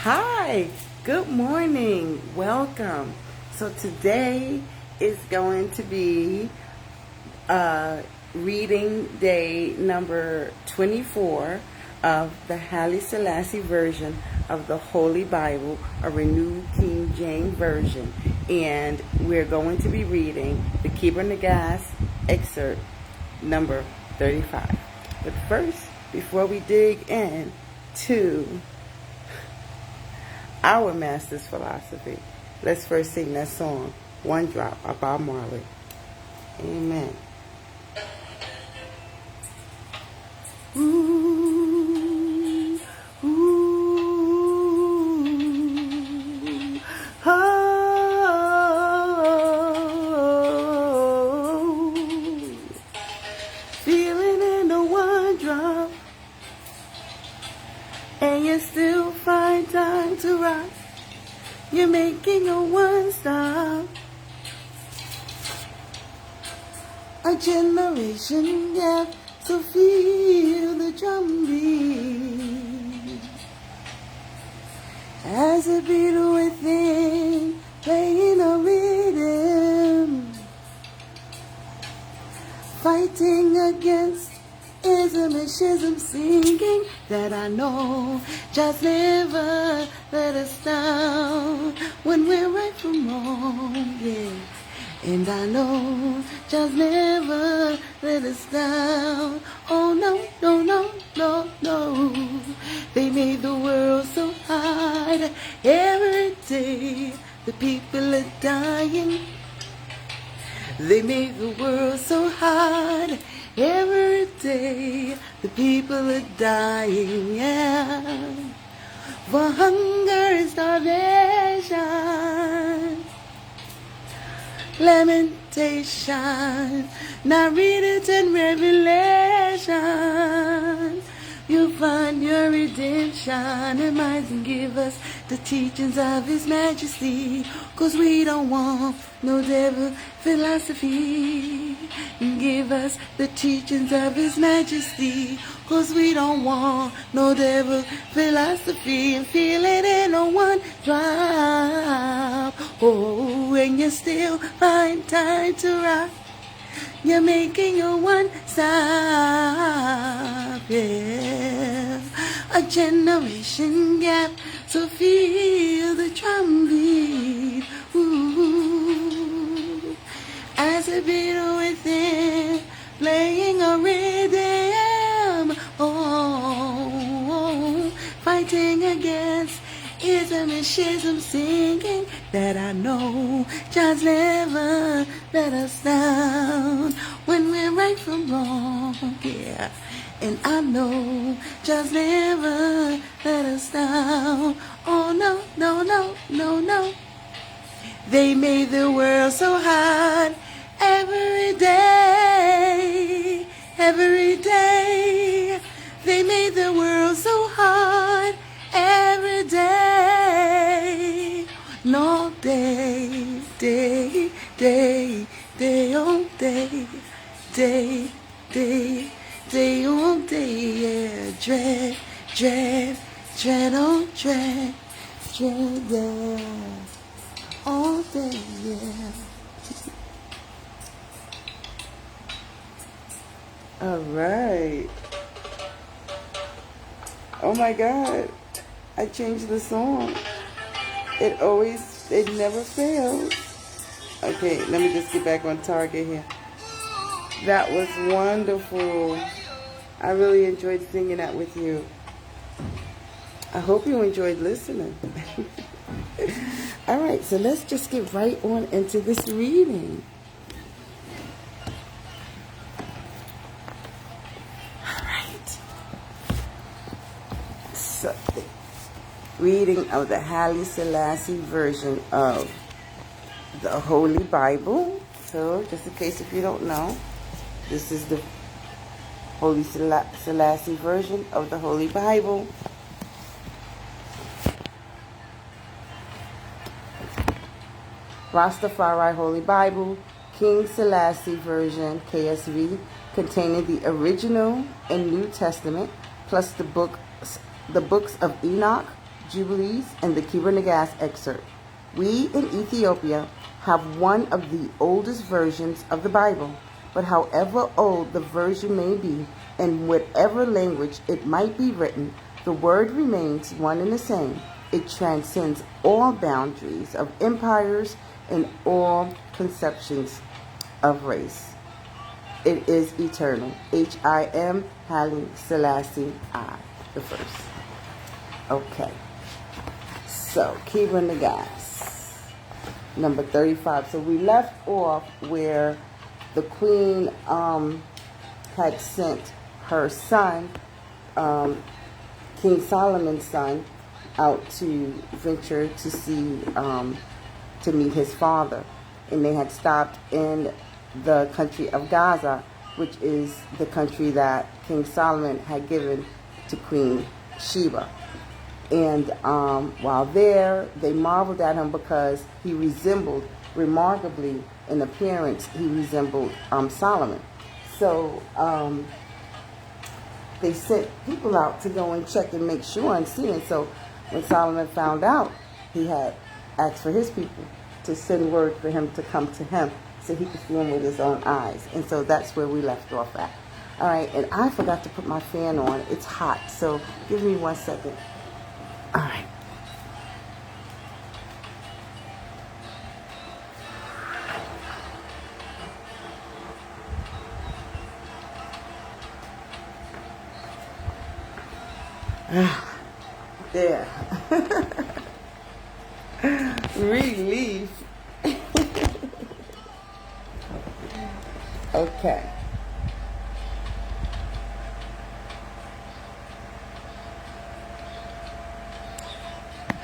Hi, good morning, welcome. So today is going to be reading day number 24 of the Haile Selassie version of the Holy Bible, a renewed King James version. And we're going to be reading the Kebranagas excerpt number 35. But first, before we dig in to our master's philosophy, let's first sing that song, One Drop by Bob Marley. Amen. Ooh, ooh, oh, feeling in the one drop, and you still find time to rock. You're making a one stop, a generation gap. So feel the drum beat as it beat within, playing a rhythm, fighting against ism and schism, singing that I know just never let us down when we're right from wrong, yeah. And I know just never let us down. Oh no, no, no, no, no. They made the world so hard. Every day the people are dying. They made the world so hard. Every day the people are dying, yeah. For hunger and starvation, lamentation, now read it in Revelation. You'll find your redemption and minds, and give us the teachings of His Majesty, 'cause we don't want no devil philosophy. Give us the teachings of His Majesty, 'cause we don't want no devil philosophy. And feel it in a one drop. Oh, and you still find time to rock. You're making a one stop, yeah. A generation gap, so feel the drum beat. Ooh, as it beat within, playing a rhythm. Oh, fighting against ism and schism, singing that I know just never let us down when we're right from wrong, yeah. And I know just never let us down. Oh no, no, no, no, no. They made the world so hard. Every day, every day, they made the world so hard. Every day, no day, day, day, day on day, day, day, day on day, yeah. Dread, dread, dread on dread, dread, yeah. All day, yeah. All right. Oh my God. I changed the song. It never fails. Okay, let me just get back on target here. That was wonderful. I really enjoyed singing that with you. I hope you enjoyed listening. All right, so let's just get right on into this reading. All right. So, reading of the Haile Selassie version of the Holy Bible. So, just in case if you don't know, this is the Haile Selassie version of the Holy Bible. Rastafari Holy Bible, King Selassie version, KSV, containing the original and New Testament, plus the books of Enoch, Jubilees, and the Kebranagas Excerpt. We in Ethiopia have one of the oldest versions of the Bible, but however old the version may be, in whatever language it might be written, the word remains one and the same. It transcends all boundaries of empires and all conceptions of race. It is eternal. H-I-M, Haile Selassie, I, the first. Okay. So, Kebranagas, number 35. So we left off where the queen had sent her son, King Solomon's son, out to venture to see, to meet his father. And they had stopped in the country of Gaza, which is the country that King Solomon had given to Queen Sheba. And while there, they marveled at him because he resembled, remarkably in appearance, he resembled Solomon. So they sent people out to go and check and make sure and see. And so when Solomon found out, he had asked for his people to send word for him to come to him so he could see him with his own eyes. And so that's where we left off at. All right, and I forgot to put my fan on. It's hot, so give me 1 second. All right. There. Relief. Okay.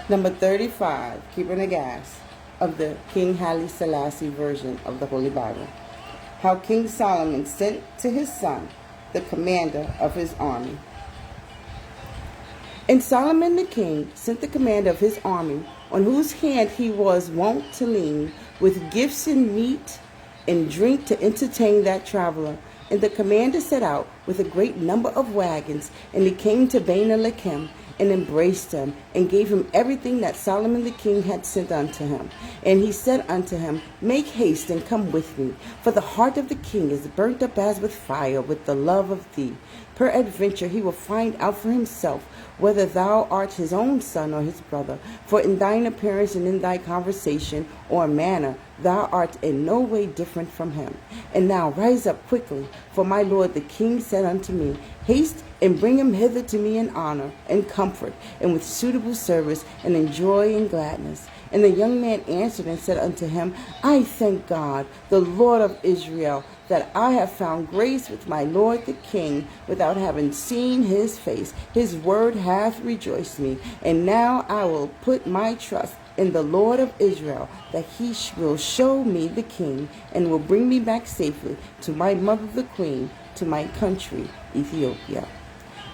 Number 35, Kebranagas, of the King Haile Selassie version of the Holy Bible. How King Solomon sent to his son the commander of his army. And Solomon the king sent the commander of his army, on whose hand he was wont to lean, with gifts and meat and drink to entertain that traveler. And the commander set out with a great number of wagons, and he came to Bena-Lechem, and embraced him, and gave him everything that Solomon the king had sent unto him. And he said unto him, Make haste and come with me, for the heart of the king is burnt up as with fire with the love of thee. Peradventure he will find out for himself whether thou art his own son or his brother. For in thine appearance and in thy conversation or manner thou art in no way different from him. And now rise up quickly, for my lord the king said unto me, Haste and bring him hither to me in honor and comfort, and with suitable service, and in joy and gladness. And the young man answered and said unto him, I thank God, the Lord of Israel, that I have found grace with my lord the king, without having seen his face. His word hath rejoiced me. And now I will put my trust in the Lord of Israel, that he will show me the king, and will bring me back safely to my mother the queen, to my country, Ethiopia.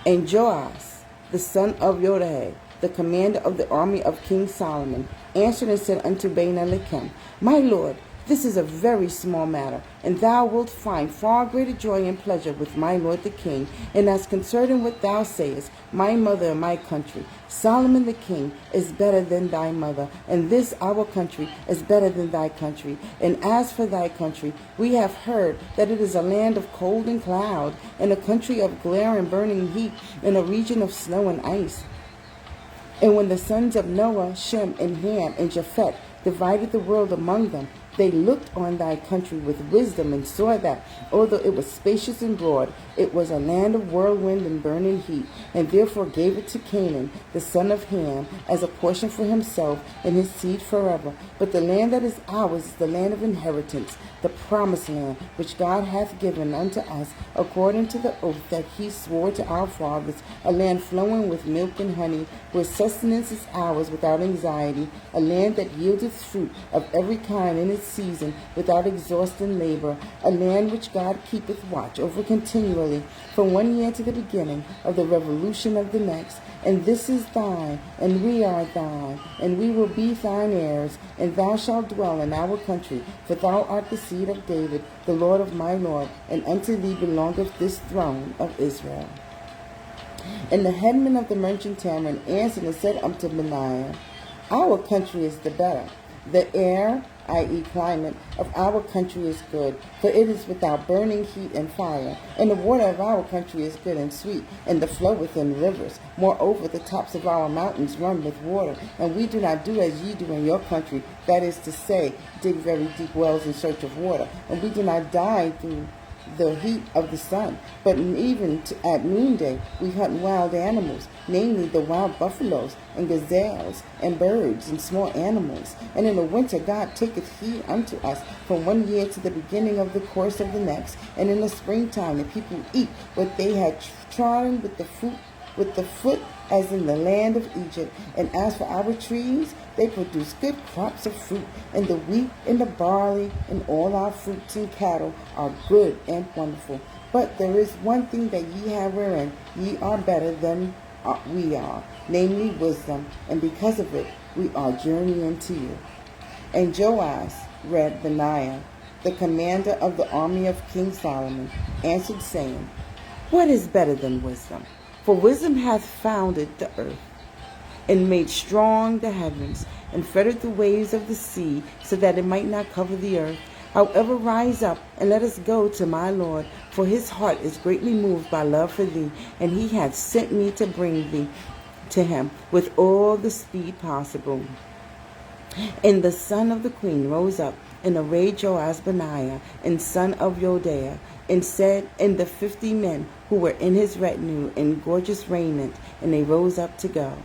And Joas, the son of Yodai, the commander of the army of King Solomon, answered and said unto Bena-Lechem, My lord, this is a very small matter, and thou wilt find far greater joy and pleasure with my lord the king. And as concerning what thou sayest, my mother and my country, Solomon the king is better than thy mother, and this our country is better than thy country. And as for thy country, we have heard that it is a land of cold and cloud, and a country of glare and burning heat, and a region of snow and ice. And when the sons of Noah, Shem, and Ham, and Japheth divided the world among them, they looked on thy country with wisdom, and saw that, although it was spacious and broad, it was a land of whirlwind and burning heat, and therefore gave it to Canaan, the son of Ham, as a portion for himself and his seed forever. But the land that is ours is the land of inheritance, the promised land, which God hath given unto us, according to the oath that he swore to our fathers, a land flowing with milk and honey, where sustenance is ours without anxiety, a land that yieldeth fruit of every kind in its season, without exhausting labor, a land which God keepeth watch over continually, from one year to the beginning of the revolution of the next. And this is thine, and we are thine, and we will be thine heirs, and thou shalt dwell in our country, for thou art the seed of David, the Lord of my Lord, and unto thee belongeth this throne of Israel. And the headman of the merchant tavern answered and said unto Benaiah, Our country is the better. The air, i.e. climate, of our country is good, for it is without burning heat and fire. And the water of our country is good and sweet, and the flow within rivers. Moreover, the tops of our mountains run with water, and we do not do as ye do in your country, that is to say, dig very deep wells in search of water. And we do not die through the heat of the sun, but even at noonday we hunt wild animals, namely the wild buffaloes and gazelles and birds and small animals. And in the winter God taketh heed unto us from one year to the beginning of the course of the next. And in the springtime the people eat what they had trodden with the foot as in the land of Egypt. And as for our trees, they produce good crops of fruit, and the wheat and the barley and all our fruits and cattle are good and wonderful. But there is one thing that ye have wherein ye are better than we are, namely wisdom, and because of it we are journeying to you. And Joash read Benaiah, the commander of the army of King Solomon, answered, saying, What is better than wisdom? For wisdom hath founded the earth, and made strong the heavens, and fettered the waves of the sea, so that it might not cover the earth. However, rise up, and let us go to my Lord, for his heart is greatly moved by love for thee, and he hath sent me to bring thee to him with all the speed possible. And the son of the queen rose up, and arrayed Joash Benaiah, and son of Yodeah, and said, and the 50 men who were in his retinue in gorgeous raiment, and they rose up to go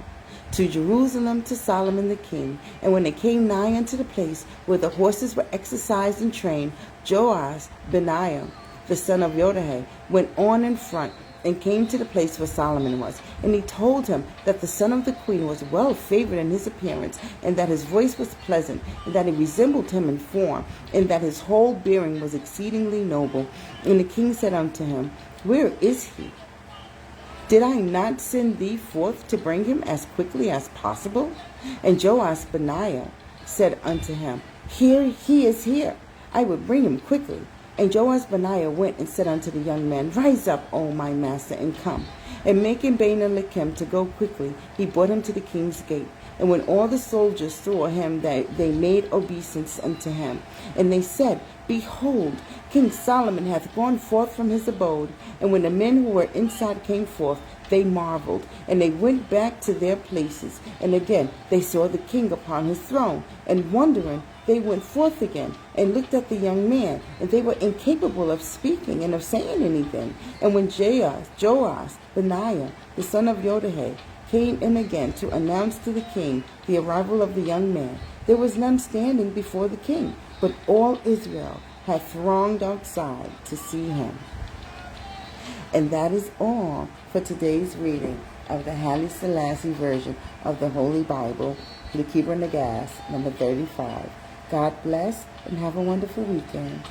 to Jerusalem to Solomon the king. And when they came nigh unto the place where the horses were exercised and trained, Joash Benaiah, the son of Yodeah, went on in front, and came to the place where Solomon was. And he told him that the son of the queen was well favored in his appearance, and that his voice was pleasant, and that he resembled him in form, and that his whole bearing was exceedingly noble. And the king said unto him, Where is he? Did I not send thee forth to bring him as quickly as possible? And Joash Benaiah said unto him, Here he is here. I will bring him quickly. And Joash Benaiah went and said unto the young man, Rise up, O my master, and come. And making Bainalakim to go quickly, he brought him to the king's gate. And when all the soldiers saw him, they made obeisance unto him. And they said, Behold, King Solomon hath gone forth from his abode. And when the men who were inside came forth, they marveled, and they went back to their places. And again they saw the king upon his throne. And wondering, they went forth again and looked at the young man, and they were incapable of speaking and of saying anything. And when Joash Benaiah, the son of Yodeah, came in again to announce to the king the arrival of the young man, there was none standing before the king, but all Israel had thronged outside to see him. And that is all for today's reading of the Haile Selassie version of the Holy Bible, the Kebranagas, number 35. God bless and have a wonderful weekend.